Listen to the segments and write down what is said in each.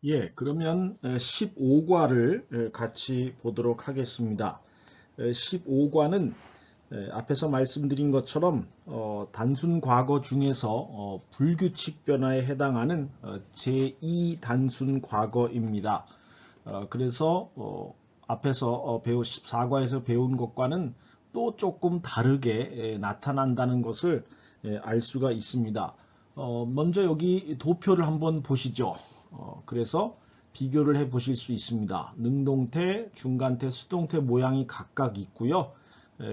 예, 그러면 15과를 같이 보도록 하겠습니다. 15과는 앞에서 말씀드린 것처럼 단순 과거 중에서 불규칙 변화에 해당하는 제2 단순 과거입니다. 그래서 앞에서 14과에서 배운 것과는 또 조금 다르게 나타난다는 것을 알 수가 있습니다. 먼저 여기 도표를 한번 보시죠. 그래서 비교를 해 보실 수 있습니다. 능동태, 중간태, 수동태 모양이 각각 있고요.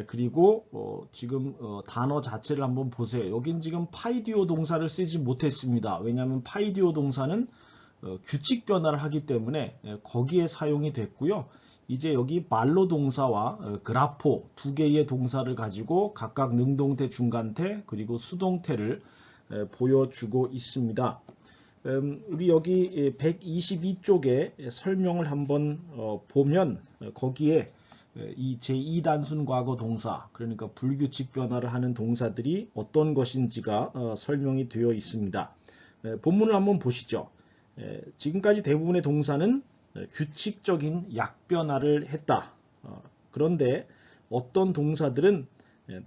그리고 지금 단어 자체를 한번 보세요. 여긴 지금 파이디오 동사를 쓰지 못했습니다. 왜냐하면 파이디오 동사는 규칙 변화를 하기 때문에 거기에 사용이 됐고요. 이제 여기 말로 동사와 그라포 두 개의 동사를 가지고 각각 능동태, 중간태, 그리고 수동태를 보여주고 있습니다. 우리 여기 122쪽에 설명을 한번 보면 거기에 이 제2단순 과거 동사, 그러니까 불규칙 변화를 하는 동사들이 어떤 것인지가 설명이 되어 있습니다. 본문을 한번 보시죠. 지금까지 대부분의 동사는 규칙적인 약변화를 했다. 그런데 어떤 동사들은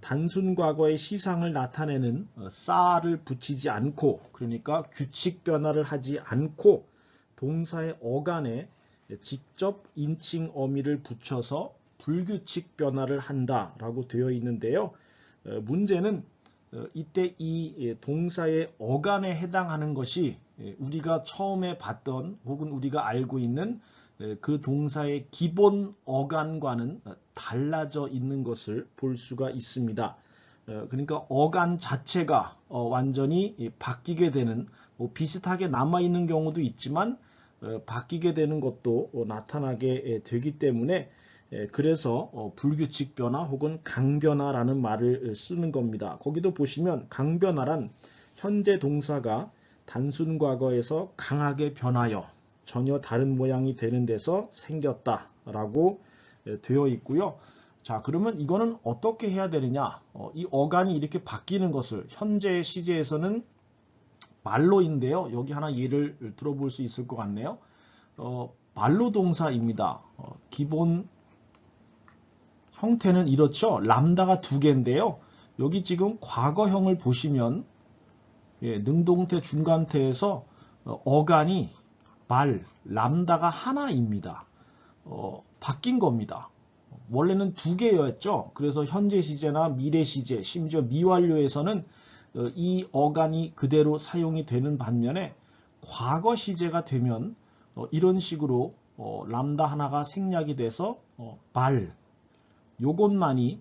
단순 과거의 시상을 나타내는 싸를 붙이지 않고, 그러니까 규칙 변화를 하지 않고 동사의 어간에 직접 인칭 어미를 붙여서 불규칙 변화를 한다라고 되어 있는데요. 문제는 이때 이 동사의 어간에 해당하는 것이 우리가 처음에 봤던 혹은 우리가 알고 있는 그 동사의 기본 어간과는 달라져 있는 것을 볼 수가 있습니다. 그러니까 어간 자체가 완전히 바뀌게 되는, 비슷하게 남아있는 경우도 있지만 바뀌게 되는 것도 나타나게 되기 때문에 그래서 불규칙 변화 혹은 강변화라는 말을 쓰는 겁니다. 거기도 보시면 강변화란 현재 동사가 단순 과거에서 강하게 변하여 전혀 다른 모양이 되는 데서 생겼다라고 되어 있고요. 자, 그러면 이거는 어떻게 해야 되느냐? 이 어간이 이렇게 바뀌는 것을 현재 시제에서는 말로인데요. 여기 하나 예를 들어볼 수 있을 것 같네요. 말로 동사입니다. 기본 형태는 이렇죠. 람다가 두 개인데요. 여기 지금 과거형을 보시면 능동태, 중간태에서 어간이 말, 람다가 하나입니다. 바뀐 겁니다. 원래는 두 개였죠. 그래서 현재 시제나 미래 시제, 심지어 미완료에서는 이 어간이 그대로 사용이 되는 반면에 과거 시제가 되면 이런 식으로 람다 하나가 생략이 돼서 말, 요것만이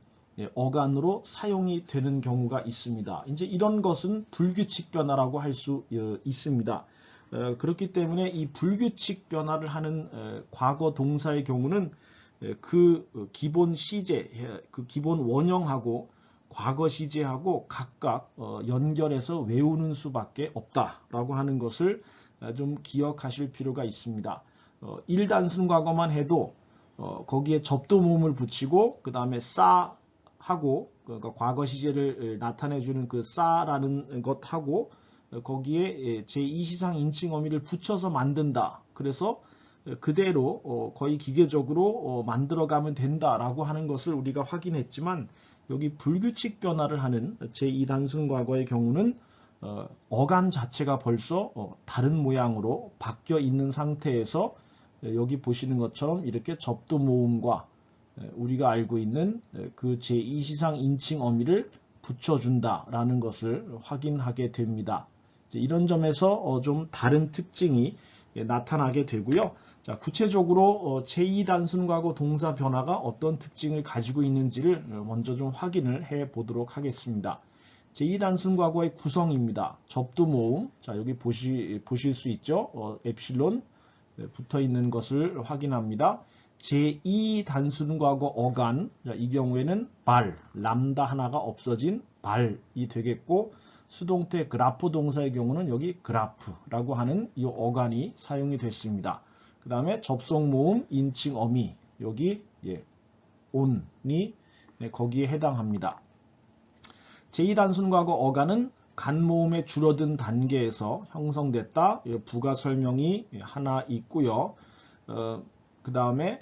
어간으로 사용이 되는 경우가 있습니다. 이제 이런 것은 불규칙 변화라고 할 수 있습니다. 그렇기 때문에 이 불규칙 변화를 하는 과거 동사의 경우는 그 기본 시제, 그 기본 원형하고 과거 시제하고 각각 연결해서 외우는 수밖에 없다라고 하는 것을 좀 기억하실 필요가 있습니다. 1단순 과거만 해도 거기에 접두 모음을 붙이고 그 다음에 싸 하고, 그러니까 과거 시제를 나타내주는 그 싸라는 것하고 거기에 제2시상 인칭 어미를 붙여서 만든다. 그래서 그대로 거의 기계적으로 만들어가면 된다라고 하는 것을 우리가 확인했지만, 여기 불규칙 변화를 하는 제2단순 과거의 경우는 어간 자체가 벌써 다른 모양으로 바뀌어 있는 상태에서 여기 보시는 것처럼 이렇게 접두 모음과 우리가 알고 있는 그 제2시상 인칭 어미를 붙여준다라는 것을 확인하게 됩니다. 이런 점에서 좀 다른 특징이 나타나게 되고요. 자, 구체적으로 제2단순 과거 동사 변화가 어떤 특징을 가지고 있는지를 먼저 좀 확인을 해 보도록 하겠습니다. 제2단순 과거의 구성입니다. 접두 모음, 자 여기 보실 수 있죠. 엡실론 붙어 있는 것을 확인합니다. 제2단순 과거 어간, 이 경우에는 발, 람다 하나가 없어진 발이 되겠고, 수동태 그라프 동사의 경우는 여기 그라프라고 하는 이 어간이 사용이 됐습니다. 그 다음에 접속 모음, 인칭 어미, 여기 온이 거기에 해당합니다. 제2단순 과거 어간은 간모음의 줄어든 단계에서 형성됐다. 부가 설명이 하나 있고요. 그 다음에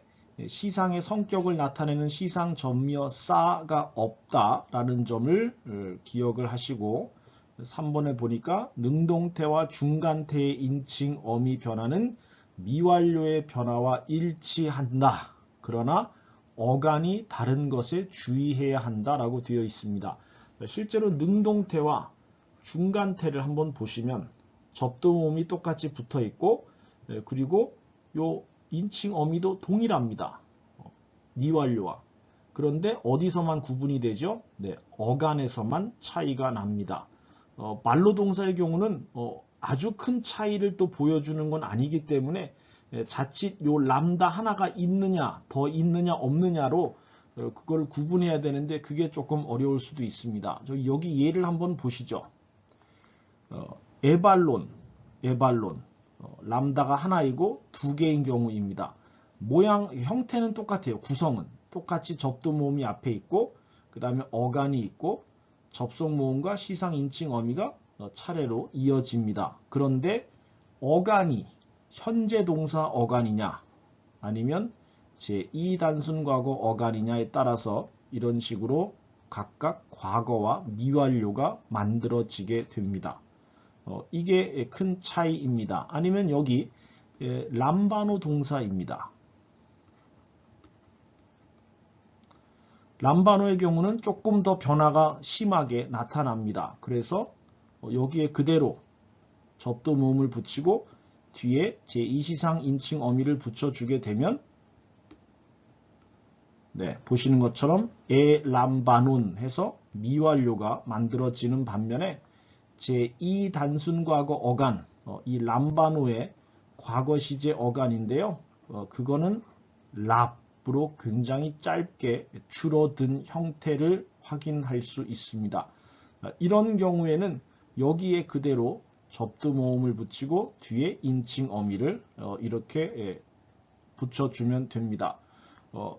시상의 성격을 나타내는 시상 전미어 싸가 없다라는 점을 기억을 하시고 3번에 보니까 능동태와 중간태의 인칭 어미 변화는 미완료의 변화와 일치한다. 그러나 어간이 다른 것에 주의해야 한다라고 되어 있습니다. 실제로 능동태와 중간태를 한번 보시면 접두모음이 똑같이 붙어 있고 그리고 요 인칭 어미도 동일합니다. 미완료와. 그런데 어디서만 구분이 되죠? 네, 어간에서만 차이가 납니다. 말로 동사의 경우는 아주 큰 차이를 또 보여주는 건 아니기 때문에 자칫 요 람다 하나가 있느냐, 더 있느냐, 없느냐로 그걸 구분해야 되는데 그게 조금 어려울 수도 있습니다. 여기 예를 한번 보시죠. 에발론, 람다가 하나이고 두 개인 경우입니다. 모양, 형태는 똑같아요. 구성은 똑같이 접두모음이 앞에 있고 그 다음에 어간이 있고 접속모음과 시상인칭 어미가 차례로 이어집니다. 그런데 어간이 현재 동사 어간이냐 아니면 제2단순과거 어간이냐에 따라서 이런 식으로 각각 과거와 미완료가 만들어지게 됩니다. 이게 큰 차이입니다. 아니면 여기 람바노 동사입니다. 람바노의 경우는 조금 더 변화가 심하게 나타납니다. 그래서 여기에 그대로 접두모음을 붙이고 뒤에 제2시상 인칭 어미를 붙여주게 되면 네, 보시는 것처럼 람바논 해서 미완료가 만들어지는 반면에 제2단순과거 어간, 이 람바노의 과거 시제 어간인데요. 그거는 랍으로 굉장히 짧게 줄어든 형태를 확인할 수 있습니다. 이런 경우에는 여기에 그대로 접두모음을 붙이고 뒤에 인칭 어미를 이렇게 붙여주면 됩니다.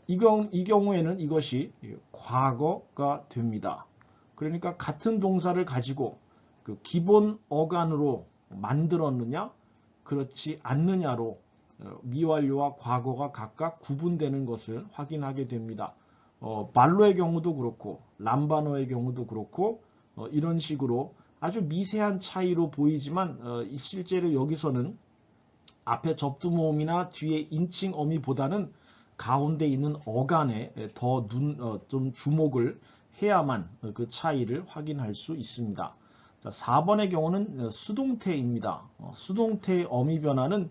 이 경우에는 이것이 과거가 됩니다. 그러니까 같은 동사를 가지고 그 기본 어간으로 만들었느냐 그렇지 않느냐로 미완료와 과거가 각각 구분되는 것을 확인하게 됩니다. 말로의 경우도 그렇고 람바노의 경우도 그렇고 이런 식으로 아주 미세한 차이로 보이지만 실제로 여기서는 앞에 접두모음이나 뒤에 인칭 어미보다는 가운데 있는 어간에 더 좀 주목을 해야만 그 차이를 확인할 수 있습니다. 자, 4번의 경우는 수동태입니다. 수동태의 어미 변화는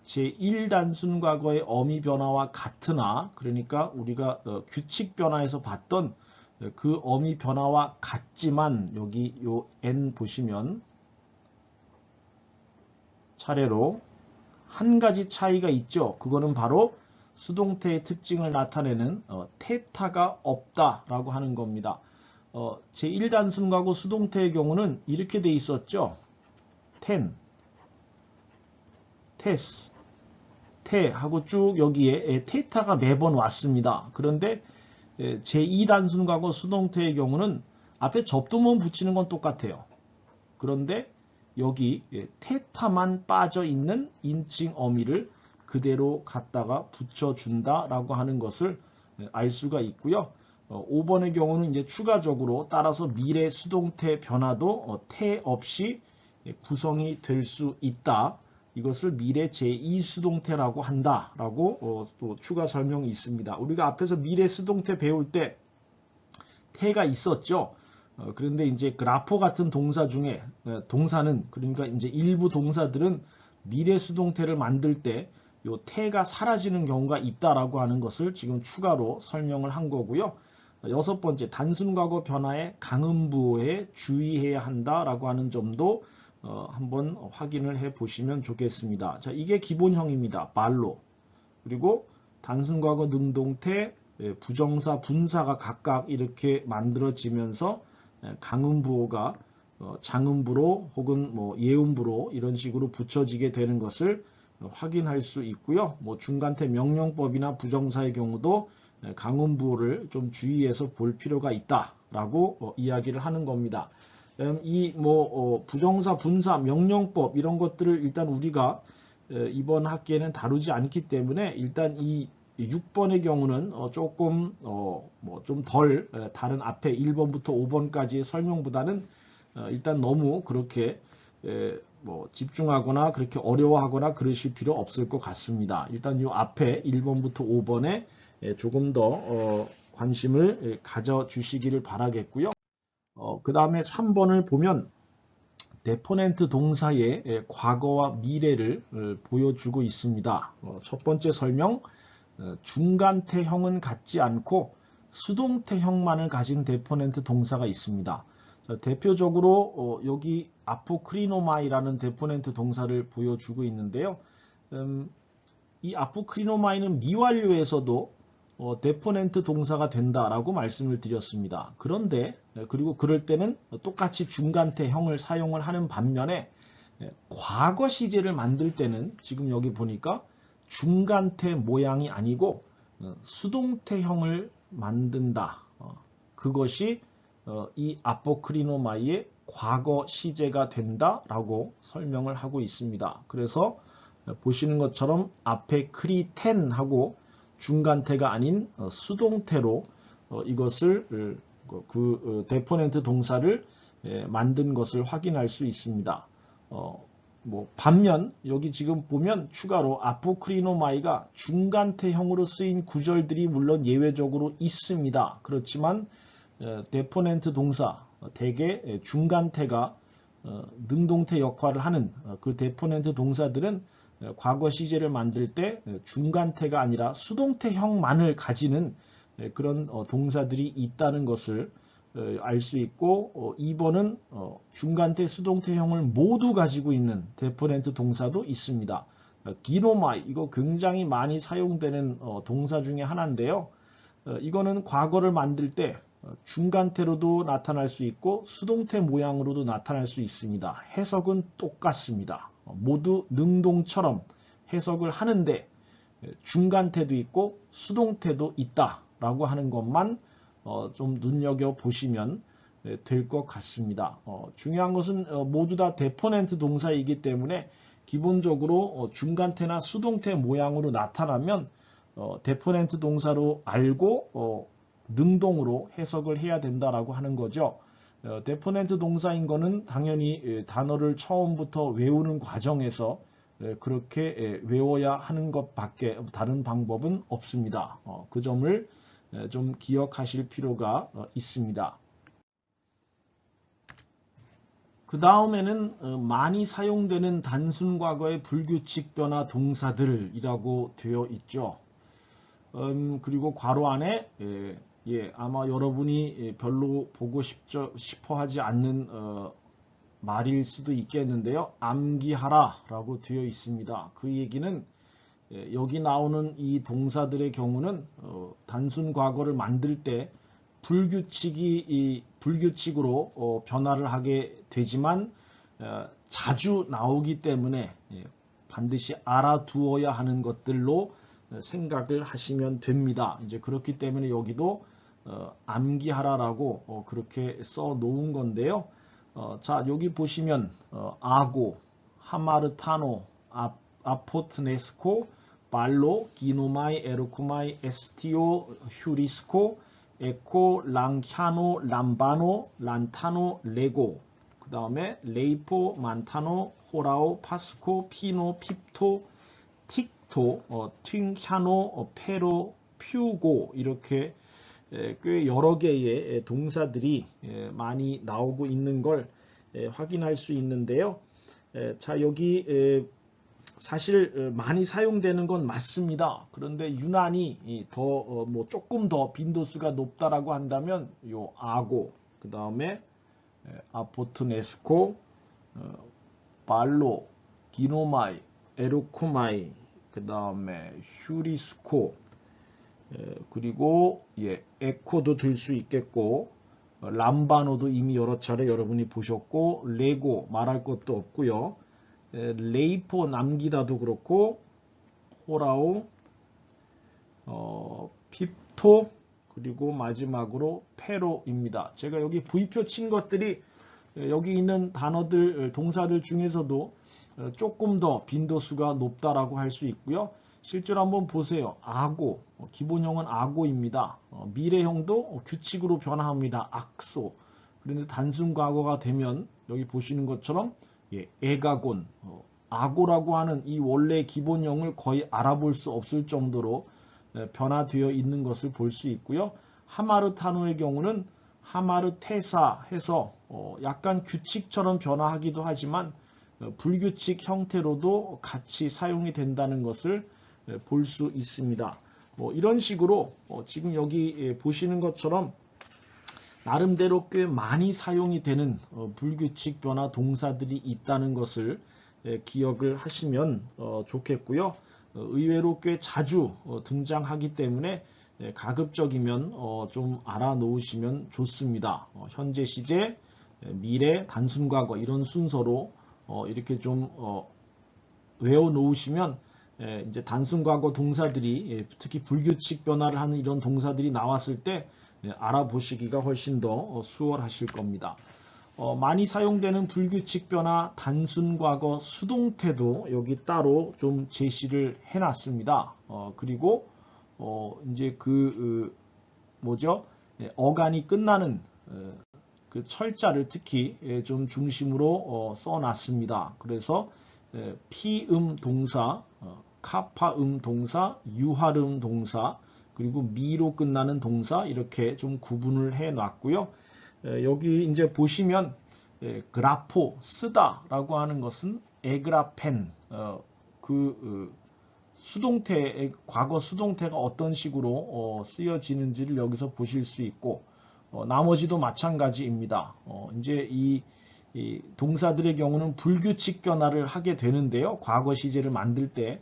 제1단순 과거의 어미 변화와 같으나 그러니까 우리가 규칙 변화에서 봤던 그 어미 변화와 같지만 여기 요 N 보시면 차례로 한 가지 차이가 있죠. 그거는 바로 수동태의 특징을 나타내는 테타가 없다라고 하는 겁니다. 제1단순과거 수동태의 경우는 이렇게 돼 있었죠. 텐, 테스, 테 하고 쭉 여기에 테타가 매번 왔습니다. 그런데 제2단순과거 수동태의 경우는 앞에 접두모음 붙이는 건 똑같아요. 그런데 여기 테타만 빠져 있는 인칭 어미를 그대로 갖다가 붙여준다라고 하는 것을 알 수가 있고요. 5번의 경우는 이제 추가적으로 따라서 미래 수동태 변화도 태 없이 구성이 될 수 있다. 이것을 미래 제2수동태라고 한다라고 또 추가 설명이 있습니다. 우리가 앞에서 미래 수동태 배울 때 태가 있었죠. 그런데 이제 그라포 같은 동사 중에 동사는 그러니까 이제 일부 동사들은 미래 수동태를 만들 때 요 태가 사라지는 경우가 있다라고 하는 것을 지금 추가로 설명을 한 거고요. 6번째 단순과거 변화의 강음부호에 주의해야 한다라고 하는 점도 한번 확인을 해 보시면 좋겠습니다. 자, 이게 기본형입니다. 말로. 그리고 단순과거 능동태, 부정사, 분사가 각각 이렇게 만들어지면서 강음부호가 장음부로 혹은 뭐 예음부로 이런 식으로 붙여지게 되는 것을 확인할 수 있고요. 뭐 중간태 명령법이나 부정사의 경우도 강음부호를 좀 주의해서 볼 필요가 있다라고 이야기를 하는 겁니다. 이 부정사, 분사, 명령법 이런 것들을 일단 우리가 이번 학기에는 다루지 않기 때문에 일단 이 6번의 경우는 조금 좀 덜 다른 앞에 1번부터 5번까지의 설명보다는 일단 너무 그렇게 집중하거나 그렇게 어려워하거나 그러실 필요 없을 것 같습니다. 일단 이 앞에 1번부터 5번에 조금 더 관심을 가져주시기를 바라겠고요. 그 다음에 3번을 보면 데포넨트 동사의 과거와 미래를 보여주고 있습니다. 첫 번째 설명, 중간태형은 갖지 않고 수동태형만을 가진 데포넨트 동사가 있습니다. 대표적으로 여기 아포크리노마이라는 데포넨트 동사를 보여주고 있는데요. 이 아포크리노마이는 미완료에서도 데포넨트 동사가 된다라고 말씀을 드렸습니다. 그런데 그리고 그럴 때는 똑같이 중간태형을 사용을 하는 반면에 과거 시제를 만들 때는 지금 여기 보니까 중간태 모양이 아니고 수동태형을 만든다. 그것이 이 아포크리노마이의 과거 시제가 된다라고 설명을 하고 있습니다. 그래서 보시는 것처럼 앞에 크리텐하고 중간태가 아닌 수동태로 이것을 데포넨트 동사를 만든 것을 확인할 수 있습니다. 반면 여기 지금 보면 추가로 아포크리노마이가 중간태형으로 쓰인 구절들이 물론 예외적으로 있습니다. 그렇지만 데포넨트 동사 대개 중간태가 능동태 역할을 하는 그 데포넨트 동사들은 과거 시제를 만들 때 중간태가 아니라 수동태형만을 가지는 그런 동사들이 있다는 것을 알 수 있고 2번은 중간태, 수동태형을 모두 가지고 있는 데포넨트 동사도 있습니다. 기노마이 이거 굉장히 많이 사용되는 동사 중에 하나인데요. 이거는 과거를 만들 때 중간태로도 나타날 수 있고 수동태 모양으로도 나타날 수 있습니다. 해석은 똑같습니다. 모두 능동처럼 해석을 하는데 중간태도 있고 수동태도 있다라고 하는 것만 좀 눈여겨보시면 될 것 같습니다. 중요한 것은 모두 다 데포넨트 동사이기 때문에 기본적으로 중간태나 수동태 모양으로 나타나면 데포넨트 동사로 알고 능동으로 해석을 해야 된다라고 하는 거죠. 데포넨트 동사인 거는 당연히 단어를 처음부터 외우는 과정에서 그렇게 외워야 하는 것밖에 다른 방법은 없습니다. 그 점을 좀 기억하실 필요가 있습니다. 그 다음에는 많이 사용되는 단순 과거의 불규칙 변화 동사들이라고 되어 있죠. 그리고 괄호 안에 아마 여러분이 별로 보고 싶어 하지 않는 말일 수도 있겠는데요. 암기하라 라고 되어 있습니다. 그 얘기는 여기 나오는 이 동사들의 경우는 단순 과거를 만들 때 불규칙으로 변화를 하게 되지만 자주 나오기 때문에 반드시 알아두어야 하는 것들로 생각을 하시면 됩니다. 이제 그렇기 때문에 여기도 암기하라라고 그렇게 써 놓은 건데요. 자, 여기 보시면 아고, 하마르타노, 아포트네스코, 발로, 기노마이, 에르쿠마이, 에스티오, 휴리스코, 에코, 랑캬노, 람바노, 란타노, 레고, 그 다음에 레이포, 만타노, 호라오, 파스코, 피노, 핍토, 틱토, 튕캬노, 페로, 퓨고 이렇게 꽤 여러 개의 동사들이 많이 나오고 있는 걸 확인할 수 있는데요. 자, 여기 사실 많이 사용되는 건 맞습니다. 그런데 유난히 더 조금 더 빈도수가 높다라고 한다면 요 아고, 그 다음에 아포트네스코, 발로, 기노마이, 에르쿠마이, 그 다음에 휴리스코, 그리고 에코도 들 수 있겠고 람바노도 이미 여러 차례 여러분이 보셨고 레고 말할 것도 없고요. 레이포 남기다도 그렇고 호라오, 핍토 그리고 마지막으로 페로입니다. 제가 여기 V표 친 것들이 여기 있는 단어들, 동사들 중에서도 조금 더 빈도수가 높다라고 할 수 있고요. 실제로 한번 보세요. 아고, 기본형은 아고입니다. 미래형도 규칙으로 변화합니다. 악소. 그런데 단순 과거가 되면 여기 보시는 것처럼 에가곤, 아고라고 하는 이 원래 기본형을 거의 알아볼 수 없을 정도로 변화되어 있는 것을 볼 수 있고요. 하마르타노의 경우는 하마르테사 해서 약간 규칙처럼 변화하기도 하지만 불규칙 형태로도 같이 사용이 된다는 것을 볼 수 있습니다. 이런 식으로 지금 여기 보시는 것처럼 나름대로 꽤 많이 사용이 되는 불규칙 변화 동사들이 있다는 것을 기억을 하시면 좋겠고요. 의외로 꽤 자주 등장하기 때문에 가급적이면 좀 알아놓으시면 좋습니다. 현재 시제, 미래, 단순 과거 이런 순서로 이렇게 좀 외워놓으시면 이제 단순 과거 동사들이 특히 불규칙 변화를 하는 이런 동사들이 나왔을 때 알아보시기가 훨씬 더 수월하실 겁니다. 많이 사용되는 불규칙 변화 단순 과거 수동태도 여기 따로 좀 제시를 해놨습니다. 그리고 이제 뭐죠? 어간이 끝나는 그 철자를 특히 좀 중심으로 써놨습니다. 그래서 피음 동사, 카파음 동사, 유할음 동사, 그리고 미로 끝나는 동사 이렇게 좀 구분을 해 놨고요. 여기 이제 보시면 그라포 쓰다라고 하는 것은 에그라펜 수동태의 과거 수동태가 어떤 식으로 쓰여지는지를 여기서 보실 수 있고 나머지도 마찬가지입니다. 이제 이 동사들의 경우는 불규칙 변화를 하게 되는데요. 과거 시제를 만들 때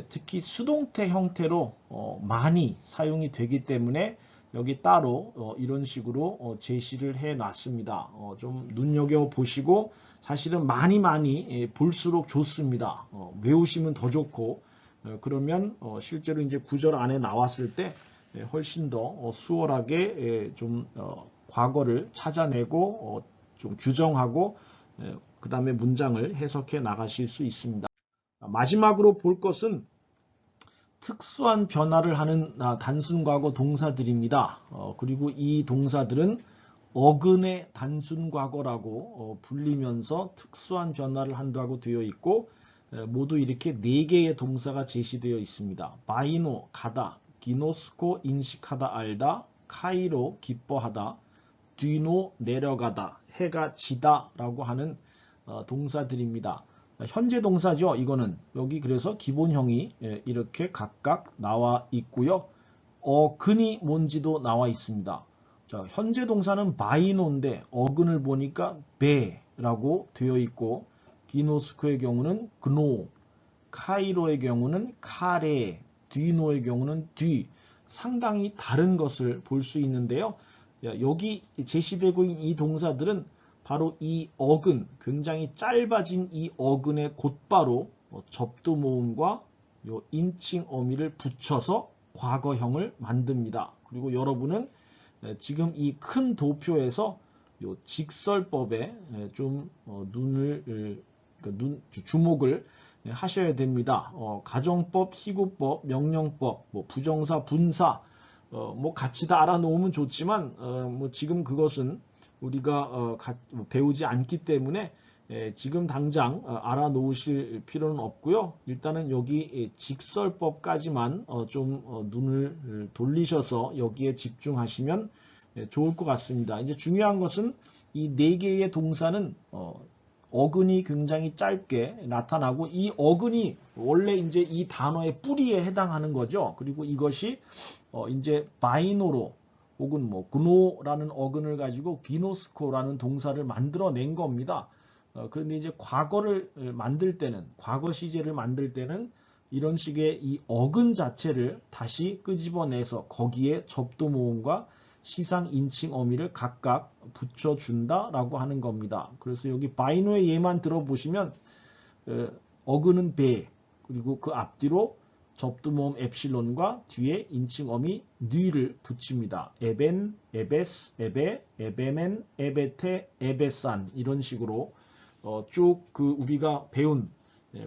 특히 수동태 형태로 많이 사용이 되기 때문에 여기 따로 이런 식으로 제시를 해 놨습니다. 좀 눈여겨 보시고 사실은 많이 볼수록 좋습니다. 외우시면 더 좋고 그러면 실제로 이제 구절 안에 나왔을 때 훨씬 더 수월하게 좀 과거를 찾아내고 좀 규정하고 그 다음에 문장을 해석해 나가실 수 있습니다. 마지막으로 볼 것은 특수한 변화를 하는 단순 과거 동사들입니다. 그리고 이 동사들은 어근의 단순 과거라고 불리면서 특수한 변화를 한다고 되어 있고 모두 이렇게 4개의 동사가 제시되어 있습니다. 바이노, 가다, 기노스코, 인식하다, 알다, 카이로, 기뻐하다, 뒤노, 내려가다, 해가 지다 라고 하는 동사들입니다. 현재 동사죠. 이거는 여기 그래서 기본형이 이렇게 각각 나와 있고요. 어근이 뭔지도 나와 있습니다. 자, 현재 동사는 바이노인데 어근을 보니까 베라고 되어 있고 기노스코의 경우는 그노, 카이로의 경우는 카레, 뒤노의 경우는 뒤 상당히 다른 것을 볼 수 있는데요. 여기 제시되고 있는 이 동사들은 바로 이 어근, 굉장히 짧아진 이 어근에 곧바로 접두 모음과 요 인칭 어미를 붙여서 과거형을 만듭니다. 그리고 여러분은 지금 이 큰 도표에서 요 직설법에 좀 주목을 하셔야 됩니다. 가정법, 희구법, 명령법, 부정사, 분사 같이 다 알아놓으면 좋지만 지금 그것은 우리가 배우지 않기 때문에 지금 당장 알아놓으실 필요는 없고요. 일단은 여기 직설법까지만 좀 눈을 돌리셔서 여기에 집중하시면 좋을 것 같습니다. 이제 중요한 것은 이 4개의 동사는 어근이 굉장히 짧게 나타나고 이 어근이 원래 이제 이 단어의 뿌리에 해당하는 거죠. 그리고 이것이 이제 바이노로 혹은 그노라는 어근을 가지고 기노스코라는 동사를 만들어낸 겁니다. 그런데 이제 과거를 만들 때는, 과거 시제를 만들 때는 이런 식의 이 어근 자체를 다시 끄집어내서 거기에 접두 모음과 시상 인칭 어미를 각각 붙여준다라고 하는 겁니다. 그래서 여기 바이노의 예만 들어보시면 어근은 배, 그리고 그 앞뒤로 접두모음 엡실론과 뒤에 인칭어미 뉘를 붙입니다. 에벤, 에베스, 에베, 에베멘, 에베테, 에베산 이런 식으로 쭉 그 우리가 배운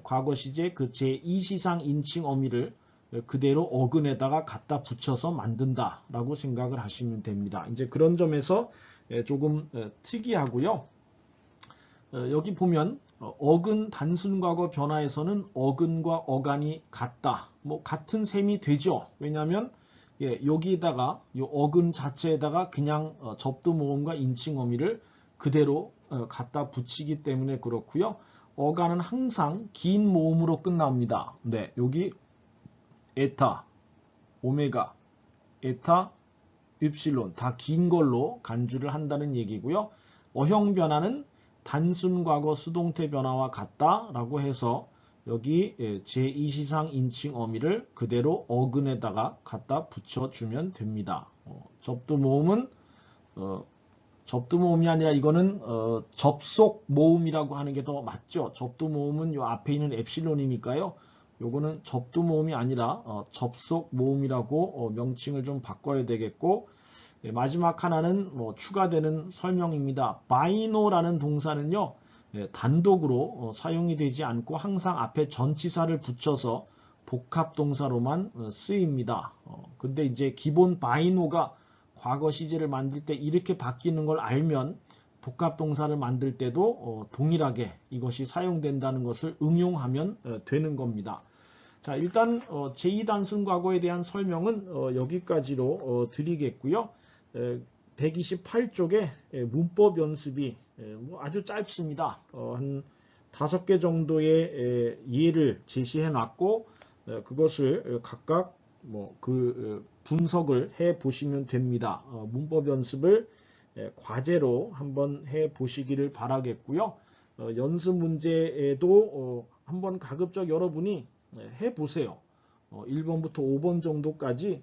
과거 시제 그 제2시상 인칭어미를 그대로 어근에다가 갖다 붙여서 만든다라고 생각을 하시면 됩니다. 이제 그런 점에서 조금 특이하고요. 여기 보면 어근 단순과거 변화에서는 어근과 어간이 같다. 뭐 같은 셈이 되죠. 왜냐하면 여기에다가 이 어근 자체에다가 그냥 접두모음과 인칭어미를 그대로 갖다 붙이기 때문에 그렇고요. 어간은 항상 긴 모음으로 끝납니다. 네, 여기 에타, 오메가, 에타, 입실론 다 긴 걸로 간주를 한다는 얘기고요. 어형 변화는 단순 과거 수동태 변화와 같다라고 해서 여기 제2시상 인칭 어미를 그대로 어근에다가 갖다 붙여주면 됩니다. 접두모음은 접두모음이 아니라 이거는 접속 모음이라고 하는 게 더 맞죠. 접두모음은 요 앞에 있는 엡실론이니까요. 요거는 접두모음이 아니라 접속 모음이라고 명칭을 좀 바꿔야 되겠고, 마지막 하나는 추가되는 설명입니다. 바이노라는 동사는요, 단독으로 사용이 되지 않고 항상 앞에 전치사를 붙여서 복합 동사로만 쓰입니다. 근데 이제 기본 바이노가 과거 시제를 만들 때 이렇게 바뀌는 걸 알면 복합 동사를 만들 때도 동일하게 이것이 사용된다는 것을 응용하면 되는 겁니다. 자, 일단 제2단순 과거에 대한 설명은 여기까지로 드리겠고요. 128쪽에 문법 연습이 아주 짧습니다. 한 5개 정도의 예를 제시해 놨고 그것을 각각 분석을 해 보시면 됩니다. 문법 연습을 과제로 한번 해 보시기를 바라겠고요. 연습 문제에도 한번 가급적 여러분이 해 보세요. 1번부터 5번 정도까지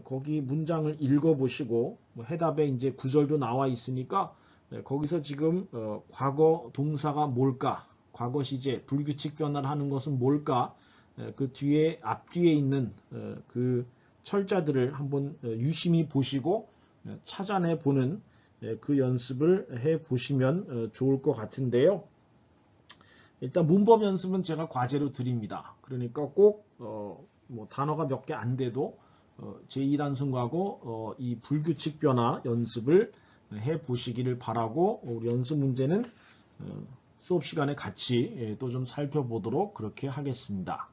거기 문장을 읽어 보시고 해답에 이제 구절도 나와 있으니까 거기서 지금 과거 동사가 뭘까? 과거 시제 불규칙 변화를 하는 것은 뭘까? 그 뒤에 앞뒤에 있는 그 철자들을 한번 유심히 보시고 찾아내 보는 그 연습을 해 보시면 좋을 것 같은데요. 일단 문법 연습은 제가 과제로 드립니다. 그러니까 꼭 단어가 몇 개 안 돼도 제2단순과고 이 불규칙 변화 연습을 해 보시기를 바라고, 우리 연습 문제는 수업 시간에 같이 또 좀 살펴보도록 그렇게 하겠습니다.